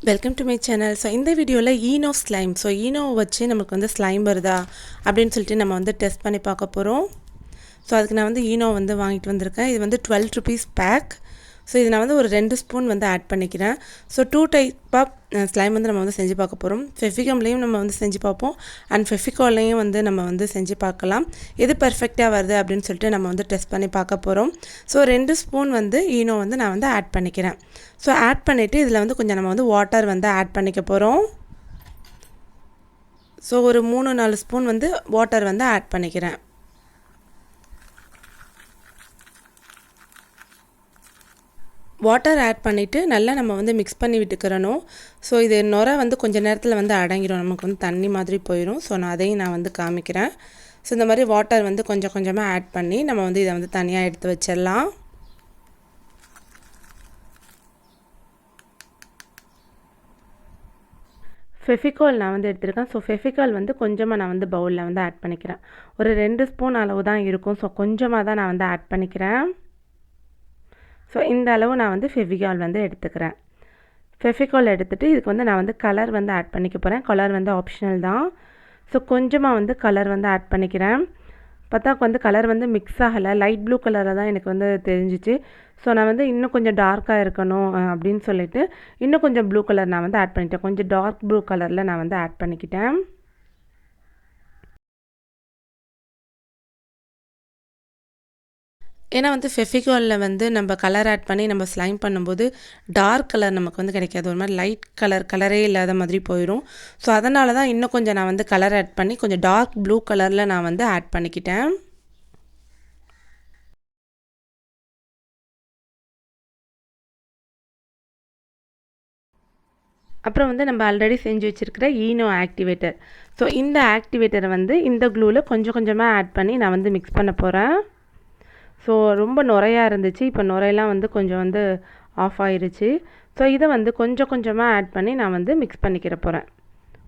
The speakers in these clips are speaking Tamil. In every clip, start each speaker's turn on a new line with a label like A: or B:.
A: Welcome to my channel. So இந்த வீடியோவில் ஈனோ ஸ்லைம். ஸோ ஈனோ வச்சு நமக்கு வந்து ஸ்லைம் வருதா அப்படின்னு சொல்லிட்டு நம்ம வந்து டெஸ்ட் பண்ணி பார்க்க போகிறோம். ஸோ அதுக்கு நான் வந்து ஈனோ வந்து வாங்கிட்டு வந்திருக்கேன். இது வந்து 12 ருபீஸ் பேக். ஸோ இது நான் வந்து ஒரு 2 ஸ்பூன் வந்து ஆட் பண்ணிக்கிறேன். ஸோ 2 டைப் ஆஃப் ஸ்லைம் வந்து நம்ம வந்து செஞ்சு பார்க்க போகிறோம். ஃபெவிகம்லேயும் நம்ம வந்து செஞ்சு பார்ப்போம், அண்ட் ஃபெவிகால்லையும் வந்து நம்ம வந்து செஞ்சு பார்க்கலாம். எது பர்ஃபெக்டாக வருது அப்படின்னு சொல்லிட்டு நம்ம வந்து டெஸ்ட் பண்ணி பார்க்க போகிறோம். ஸோ 2 ஸ்பூன் வந்து ஈனோ வந்து நான் வந்து ஆட் பண்ணிக்கிறேன். ஸோ ஆட் பண்ணிவிட்டு இதில் வந்து கொஞ்சம் நம்ம வந்து வாட்டர் வந்து ஆட் பண்ணிக்க போகிறோம். ஸோ ஒரு 3-4 ஸ்பூன் வந்து வாட்டர் வந்து ஆட் பண்ணிக்கிறேன். வாட்டர் ஆட் பண்ணிவிட்டு நல்லா நம்ம வந்து மிக்ஸ் பண்ணி விட்டுக்கிறணும். ஸோ இது நுரை வந்து கொஞ்சம் நேரத்தில் வந்து அடங்கிடும், நமக்கு வந்து தண்ணி மாதிரி போயிடும். ஸோ அதையும் நான் வந்து காமிக்கிறேன். ஸோ இந்த மாதிரி வாட்டர் வந்து கொஞ்சம் கொஞ்சமாக ஆட் பண்ணி நம்ம வந்து இதை வந்து தனியாக எடுத்து வச்சிடலாம். ஃபெவிகால் நான் வந்து எடுத்துருக்கேன். ஸோ ஃபெவிகால் வந்து கொஞ்சமாக நான் வந்து பவுலில் வந்து ஆட் பண்ணிக்கிறேன். ஒரு 2 ஸ்பூன் அளவு தான் இருக்கும். ஸோ கொஞ்சமாக தான் நான் வந்து ஆட் பண்ணிக்கிறேன். ஸோ இந்த அளவு நான் வந்து ஃபெவிகால் வந்து எடுத்துக்கிறேன். ஃபெவிகால் எடுத்துகிட்டு இதுக்கு வந்து நான் வந்து கலர் வந்து ஆட் பண்ணிக்க போகிறேன். கலர் வந்து ஆப்ஷனல் தான். ஸோ கொஞ்சமாக வந்து கலர் வந்து ஆட் பண்ணிக்கிறேன். பார்த்தா வந்து கலர் வந்து மிக்ஸ் ஆகலை, லைட் ப்ளூ கலரில் தான் எனக்கு வந்து தெரிஞ்சிச்சு. ஸோ நான் வந்து இன்னும் கொஞ்சம் டார்க்காக இருக்கணும் அப்படின்னு சொல்லிட்டு இன்னும் கொஞ்சம் ப்ளூ கலர் நான் வந்து ஆட் பண்ணிட்டேன். கொஞ்சம் டார்க் ப்ளூ கலரில் நான் வந்து ஆட் பண்ணிக்கிட்டேன். ஏன்னா வந்து ஃபெவிகாலில் வந்து நம்ம கலர் ஆட் பண்ணி நம்ம ஸ்லைம் பண்ணும்போது டார்க் கலர் நமக்கு வந்து கிடைக்காது, ஒரு மாதிரி லைட் கலரே இல்லாத மாதிரி போயிடும். ஸோ அதனால தான் இன்னும் கொஞ்சம் நான் வந்து கலர் ஆட் பண்ணி கொஞ்சம் டார்க் ப்ளூ கலரில் நான் வந்து ஆட் பண்ணிக்கிட்டேன். அப்புறம் வந்து நம்ம ஆல்ரெடி செஞ்சு வச்சுருக்கிற ஈனோ ஆக்டிவேட்டர். ஸோ இந்த ஆக்டிவேட்டரை வந்து இந்த க்ளூவில் கொஞ்சம் கொஞ்சமாக ஆட் பண்ணி நான் வந்து மிக்ஸ் பண்ண போகிறேன். ஸோ ரொம்ப நுரையாக இருந்துச்சு, இப்போ நுரையெல்லாம் வந்து கொஞ்சம் வந்து ஆஃப் ஆயிடுச்சு. ஸோ இதை வந்து கொஞ்சம் கொஞ்சமாக ஆட் பண்ணி நான் வந்து மிக்ஸ் பண்ணிக்கிற போகிறேன்.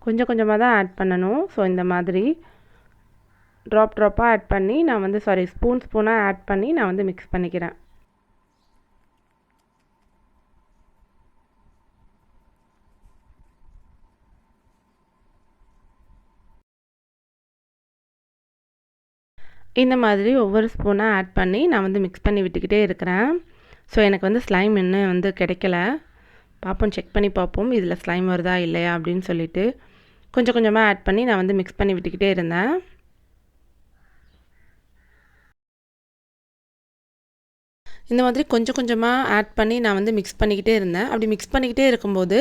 A: கொஞ்சம் கொஞ்சமாக தான் ஆட் பண்ணணும். ஸோ இந்த மாதிரி ட்ராப்பாக ஆட் பண்ணி நான் வந்து ஸ்பூனாக ஆட் பண்ணி நான் வந்து மிக்ஸ் பண்ணிக்கிறேன். இந்த மாதிரி ஒவ்வொரு ஸ்பூனாக ஆட் பண்ணி நான் வந்து மிக்ஸ் பண்ணி விட்டுக்கிட்டே இருக்கிறேன். ஸோ எனக்கு வந்து ஸ்லைம் இன்னும் வந்து கிடைக்கல. பார்ப்போம், செக் பண்ணி பார்ப்போம் இதில் ஸ்லைம் வருதா இல்லையா அப்படின்னு சொல்லிட்டு கொஞ்சம் கொஞ்சமாக ஆட் பண்ணி நான் வந்து மிக்ஸ் பண்ணி விட்டுக்கிட்டே இருந்தேன். இந்த மாதிரி கொஞ்சம் கொஞ்சமாக ஆட் பண்ணி நான் வந்து மிக்ஸ் பண்ணிக்கிட்டே இருந்தேன். அப்படி மிக்ஸ் பண்ணிக்கிட்டே இருக்கும்போது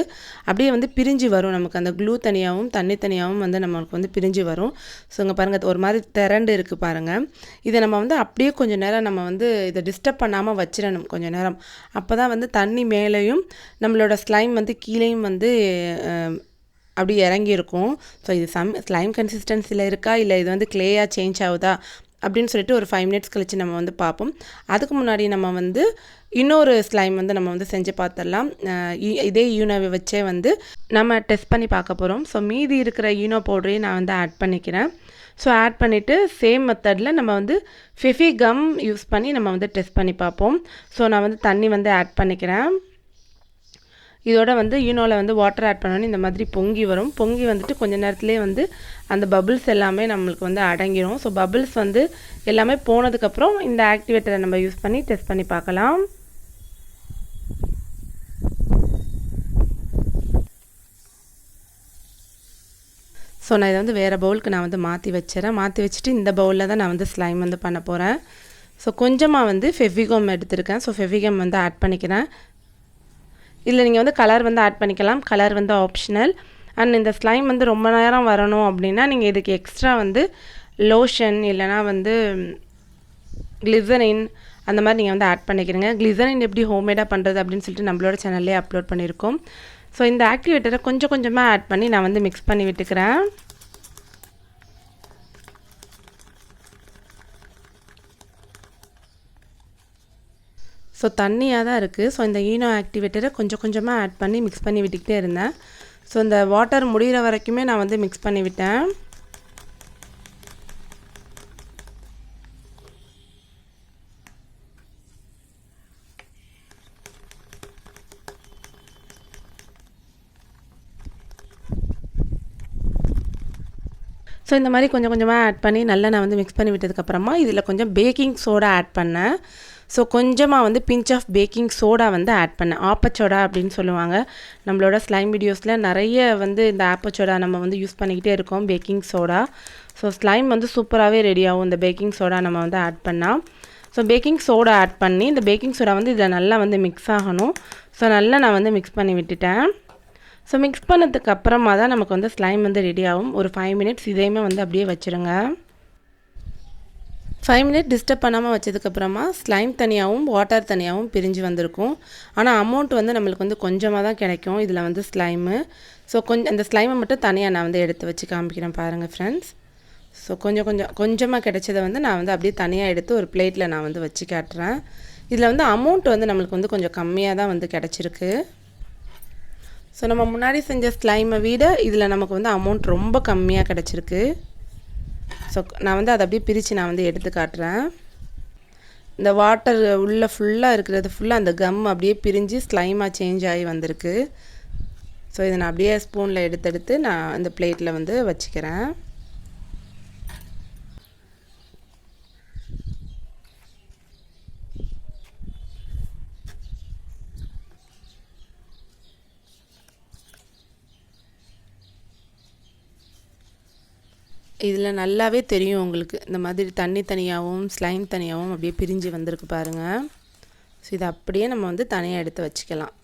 A: அப்படியே வந்து பிரிஞ்சு வரும், நமக்கு அந்த க்ளூ தனியாகவும் தண்ணி தனியாகவும் வந்து நம்மளுக்கு வந்து பிரிஞ்சு வரும். ஸோ இங்கே பாருங்கள், ஒரு மாதிரி திரண்டு இருக்குது பாருங்கள். இதை நம்ம வந்து அப்படியே கொஞ்சம் நேரம் நம்ம வந்து இதை டிஸ்டர்ப் பண்ணாமல் வச்சிடணும் கொஞ்சம் நேரம். அப்போ தான் வந்து தண்ணி மேலேயும் நம்மளோட ஸ்லைம் வந்து கீழேயும் வந்து அப்படி இறங்கியிருக்கும். ஸோ இது ஸ்லைம் கன்சிஸ்டன்சியில் இருக்கா இல்லை இது வந்து க்ளேயாக சேஞ்ச் ஆகுதா அப்படின்னு சொல்லிட்டு ஒரு 5 மினிட்ஸ் கழித்து நம்ம வந்து பார்ப்போம். அதுக்கு முன்னாடி நம்ம வந்து இன்னொரு ஸ்லைம் வந்து நம்ம வந்து செஞ்சு பார்த்துடலாம். இதே ஈனோவை வச்சே வந்து நம்ம டெஸ்ட் பண்ணி பார்க்க போகிறோம். ஸோ மீதி இருக்கிற ஈனோ பவுடரையும் நான் வந்து ஆட் பண்ணிக்கிறேன். ஸோ ஆட் பண்ணிவிட்டு சேம் மெத்தடில் நம்ம வந்து ஃபெவிகம் யூஸ் பண்ணி நம்ம வந்து டெஸ்ட் பண்ணி பார்ப்போம். ஸோ நான் வந்து தண்ணி வந்து ஆட் பண்ணிக்கிறேன். இதோட வந்து ஈனோவில் வந்து வாட்டர் ஆட் பண்ணோன்னு இந்த மாதிரி பொங்கி வரும். பொங்கி வந்துட்டு கொஞ்சம் நேரத்துலேயே வந்து அந்த பபிள்ஸ் எல்லாமே நம்மளுக்கு வந்து அடங்கிடும். ஸோ பபிள்ஸ் வந்து எல்லாமே போனதுக்கப்புறம் இந்த ஆக்டிவேட்டரை நம்ம யூஸ் பண்ணி டெஸ்ட் பண்ணி பார்க்கலாம். ஸோ நான் இதை வந்து வேறு பவுலுக்கு நான் வந்து மாற்றி வச்சுறேன். மாற்றி வச்சுட்டு இந்த பவுலில் தான் நான் வந்து ஸ்லைம் வந்து பண்ண போகிறேன். ஸோ கொஞ்சமாக வந்து ஃபெவிகம் எடுத்திருக்கேன். ஸோ ஃபெவிகம் வந்து ஆட் பண்ணிக்கிறேன். இதில் நீங்கள் வந்து கலர் வந்து ஆட் பண்ணிக்கலாம், கலர் வந்து ஆப்ஷனல். அண்ட் இந்த ஸ்லைம் வந்து ரொம்ப நேரம் வரணும் அப்படின்னா நீங்கள் இதுக்கு எக்ஸ்ட்ரா வந்து லோஷன் இல்லைனா வந்து கிளிசரின் அந்த மாதிரி நீங்கள் வந்து ஆட் பண்ணிக்கிறீங்க. கிளிசரின் எப்படி ஹோம்மேடாக பண்ணுறது அப்படின்னு சொல்லிட்டு நம்மளோட சேனல்லே அப்லோட் பண்ணியிருக்கோம். ஸோ இந்த ஆக்டிவேட்டரை கொஞ்சம் கொஞ்சமாக ஆட் பண்ணி நான் வந்து மிக்ஸ் பண்ணி விட்டுக்கிறேன். ஸோ தண்ணியாக தான் இருக்குது. ஸோ இந்த ஈனோ ஆக்டிவேட்டரை கொஞ்சம் கொஞ்சமாக ஆட் பண்ணி மிக்ஸ் பண்ணி விட்டுக்கிட்டே இருந்தேன். ஸோ இந்த வாட்டர் முடிகிற வரைக்குமே நான் வந்து மிக்ஸ் பண்ணி விட்டேன். ஸோ இந்த மாதிரி கொஞ்சம் கொஞ்சமாக ஆட் பண்ணி நல்லா நான் வந்து மிக்ஸ் பண்ணி விட்டதுக்கப்புறமா இதில் கொஞ்சம் பேக்கிங் சோடா ஆட் பண்ணேன். ஸோ கொஞ்சமாக வந்து பிஞ்ச் ஆஃப் பேக்கிங் சோடா வந்து ஆட் பண்ணேன். ஆப்பச்சோடா அப்படின்னு சொல்லுவாங்க. நம்மளோட ஸ்லைம் வீடியோஸில் நிறைய வந்து இந்த ஆப்பச்சோடா நம்ம வந்து யூஸ் பண்ணிக்கிட்டே இருக்கோம், பேக்கிங் சோடா. ஸோ ஸ்லைம் வந்து சூப்பராகவே ரெடி ஆகும் இந்த பேக்கிங் சோடா நம்ம வந்து ஆட் பண்ணால். ஸோ பேக்கிங் சோடா ஆட் பண்ணி இந்த பேக்கிங் சோடா வந்து இதில் நல்லா வந்து மிக்ஸ் ஆகணும். ஸோ நல்லா நான் வந்து மிக்ஸ் பண்ணி விட்டுட்டேன். ஸோ மிக்ஸ் பண்ணதுக்கு அப்புறமா தான் நமக்கு வந்து ஸ்லைம் வந்து ரெடி ஆகும். ஒரு 5 மினிட்ஸ் இதையுமே வந்து அப்படியே வச்சுருங்க. 5 மினிட் டிஸ்டர்ப் பண்ணாமல் வச்சதுக்கப்புறமா ஸ்லைம் தனியாகவும் வாட்டர் தனியாகவும் பிரிஞ்சு வந்திருக்கும். ஆனால் அமௌண்ட் வந்து நம்மளுக்கு வந்து கொஞ்சமாக தான் கிடைக்கும் இதில் வந்து ஸ்லைமு. ஸோ கொஞ்சம் அந்த ஸ்லைமை மட்டும் தனியாக நான் வந்து எடுத்து வச்சு காமிக்கிறேன் பாருங்கள் ஃப்ரெண்ட்ஸ். ஸோ கொஞ்சமாக கிடைச்சதை வந்து நான் வந்து அப்படியே தனியாக எடுத்து ஒரு பிளேட்டில் நான் வந்து வச்சு காட்டுறேன். இதில் வந்து அமௌண்ட் வந்து நம்மளுக்கு வந்து கொஞ்சம் கம்மியாக தான் வந்து கிடச்சிருக்கு. ஸோ நம்ம முன்னாடி செஞ்ச ஸ்லைமை விட இதில் நமக்கு வந்து அமௌண்ட் ரொம்ப கம்மியாக கிடச்சிருக்கு. ஸோ நான் வந்து அதை அப்படியே பிரித்து நான் வந்து எடுத்து காட்டுறேன். இந்த வாட்டர் உள்ளே ஃபுல்லாக இருக்கிறது ஃபுல்லாக அந்த கம் அப்படியே பிரிஞ்சு ஸ்லைமாக சேஞ்ச் ஆகி வந்திருக்கு. ஸோ இதை நான் அப்படியே ஸ்பூனில் எடுத்து நான் இந்த பிளேட்டில் வந்து வச்சுக்கிறேன். இதில் நல்லாவே தெரியும் உங்களுக்கு, இந்த மாதிரி தண்ணி தனியாகவும் ஸ்லைம் தனியாகவும் அப்படியே பிரிஞ்சு வந்திருக்கு பாருங்கள். ஸோ இதை அப்படியே நம்ம வந்து தனியாக எடுத்து வச்சுக்கலாம்.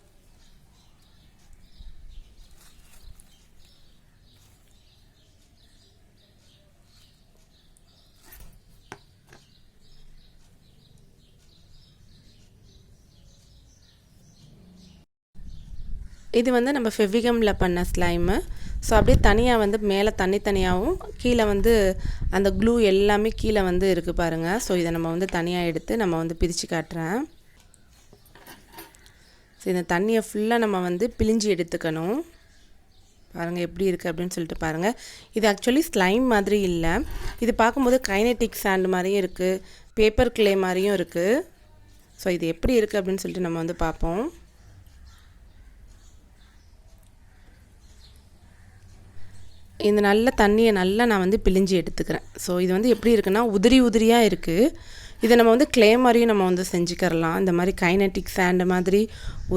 A: இது வந்து நம்ம ஃபெவிகமில் பண்ண ஸ்லைமு. ஸோ அப்படியே தனியாக வந்து மேலே தண்ணி தனியாகவும் கீழே வந்து அந்த க்ளூ எல்லாமே கீழே வந்து இருக்குது பாருங்கள். ஸோ இதை நம்ம வந்து தனியாக எடுத்து நம்ம வந்து பிரித்து காட்டுறேன். ஸோ இந்த தண்ணியை ஃபுல்லாக நம்ம வந்து பிழிஞ்சு எடுத்துக்கணும். பாருங்கள் எப்படி இருக்குது அப்படின்னு சொல்லிட்டு பாருங்கள். இது ஆக்சுவலி ஸ்லைம் மாதிரி இல்லை, இது பார்க்கும்போது கைனெட்டிக் சாண்ட் மாதிரியும் இருக்குது, பேப்பர் கிளே மாதிரியும் இருக்குது. ஸோ இது எப்படி இருக்குது அப்படின்னு சொல்லிட்டு நம்ம வந்து பார்ப்போம். இந்த நல்ல தண்ணியை நல்லா நான் வந்து பிழிஞ்சு எடுத்துக்கிறேன். ஸோ இது வந்து எப்படி இருக்குன்னா உதிரியாக இருக்குது. இதை நம்ம வந்து கிளே மாதிரியும் நம்ம வந்து செஞ்சுக்கிறலாம். இந்த மாதிரி கைனெட்டிக் சாண்ட் மாதிரி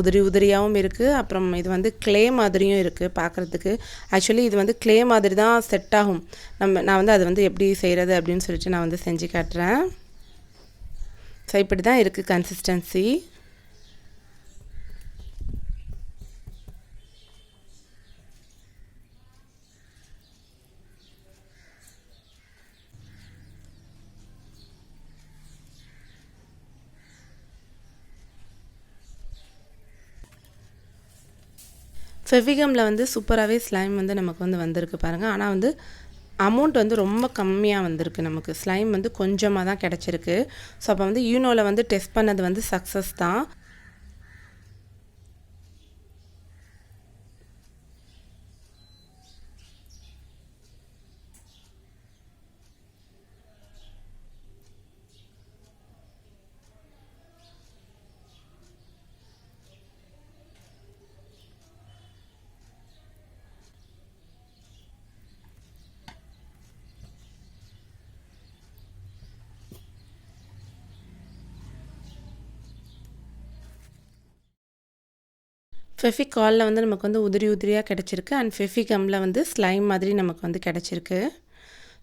A: உதிரியாகவும் இருக்குது, அப்புறம் இது வந்து கிளே மாதிரியும் இருக்குது பார்க்குறதுக்கு. ஆக்சுவலி இது வந்து கிளே மாதிரி தான் செட் ஆகும். நான் வந்து அது வந்து எப்படி செய்கிறது அப்படின்னு சொல்லிட்டு நான் வந்து செஞ்சு காட்டுறேன். ஸோ இப்படி தான் இருக்குது கன்சிஸ்டன்சி. ஃபெவிகமில் வந்து சூப்பராகவே ஸ்லைம் வந்து நமக்கு வந்து வந்திருக்கு பாருங்கள். ஆனால் வந்து அமௌண்ட் வந்து ரொம்ப கம்மியாக வந்திருக்கு நமக்கு. ஸ்லைம் வந்து கொஞ்சமாக தான் கிடச்சிருக்கு. ஸோ அப்போ வந்து ஈனோவில் வந்து டெஸ்ட் பண்ணது வந்து சக்ஸஸ் தான். ஃபெவிகாலில் வந்து நமக்கு வந்து உதிரியாக கிடச்சிருக்கு, அண்ட் ஃபெவிகமில் வந்து ஸ்லைம் மாதிரி நமக்கு வந்து கிடச்சிருக்கு.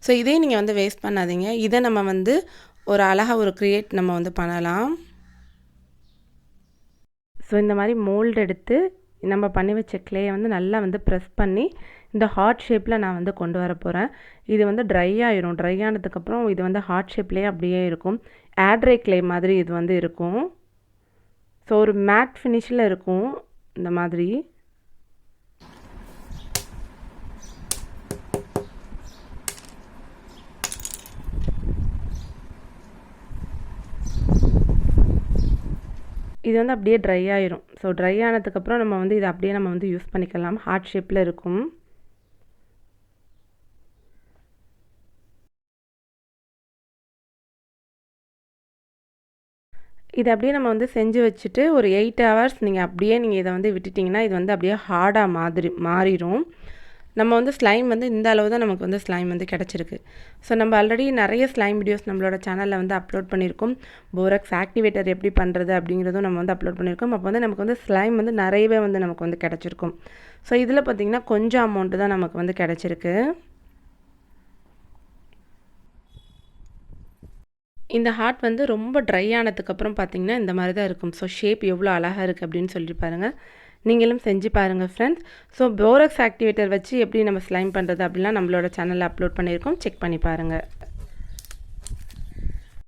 A: ஸோ இதே நீங்கள் வந்து வேஸ்ட் பண்ணாதீங்க. இதை நம்ம வந்து ஒரு அழகாக ஒரு க்ரியேட் நம்ம வந்து பண்ணலாம். ஸோ இந்த மாதிரி மோல்டு எடுத்து நம்ம பண்ணி வச்ச கிளேயை வந்து நல்லா வந்து ப்ரெஸ் பண்ணி இந்த ஹார்ட் ஷேப்பில் நான் வந்து கொண்டு வர போகிறேன். இது வந்து ட்ரை ஆயிரும். ட்ரை ஆனதுக்கப்புறம் இது வந்து ஹார்ட் ஷேப்லேயே அப்படியே இருக்கும். ஏட்ரை கிளே மாதிரி இது வந்து இருக்கும். ஸோ ஒரு மேட் ஃபினிஷில் இருக்கும் இந்த மாதிரி. இது வந்து அப்படியே ட்ரை ஆயிரும். ஸோ ட்ரை ஆனதுக்கப்புறம் நம்ம வந்து இதை அப்படியே நம்ம வந்து யூஸ் பண்ணிக்கலாம். ஹார்ட் ஷேப்பில் இருக்கும். இதை அப்படியே நம்ம வந்து செஞ்சு வச்சுட்டு ஒரு 8 ஹவர்ஸ் நீங்கள் இதை வந்து விட்டுட்டிங்கன்னா இது வந்து அப்படியே ஹார்டாக மாறிடும். நம்ம வந்து ஸ்லைம் வந்து இந்த அளவு தான் நமக்கு வந்து ஸ்லைம் வந்து கிடச்சிருக்கு. ஸோ நம்ம ஆல்ரெடி நிறைய ஸ்லைம் வீடியோஸ் நம்மளோட சேனலில் வந்து அப்லோட் பண்ணியிருக்கோம். போரக்ஸ் ஆக்டிவேட்டர் எப்படி பண்ணுறது அப்படிங்கிறதும் நம்ம வந்து அப்லோட் பண்ணியிருக்கோம். அப்போ வந்து நமக்கு வந்து ஸ்லைம் வந்து நிறையவே வந்து நமக்கு வந்து கிடச்சிருக்கும். ஸோ இதில் பார்த்திங்கன்னா கொஞ்சம் அமௌண்ட்டு தான் நமக்கு வந்து கிடச்சிருக்கு. இந்த ஹார்ட் வந்து ரொம்ப ட்ரை ஆனதுக்கப்புறம் பார்த்திங்கன்னா இந்த மாதிரி தான் இருக்கும். ஸோ ஷேப் எவ்வளோ அழகாக இருக்குது அப்படின்னு சொல்லி பாருங்கள். நீங்களும் செஞ்சு பாருங்கள் ஃப்ரெண்ட்ஸ். ஸோ போரக்ஸ் ஆக்டிவேட்டர் வச்சு எப்படி நம்ம ஸ்லைம் பண்ணுறது அப்படிலாம் நம்மளோட சேனலில் அப்லோட் பண்ணியிருக்கோம். செக் பண்ணி பாருங்கள்.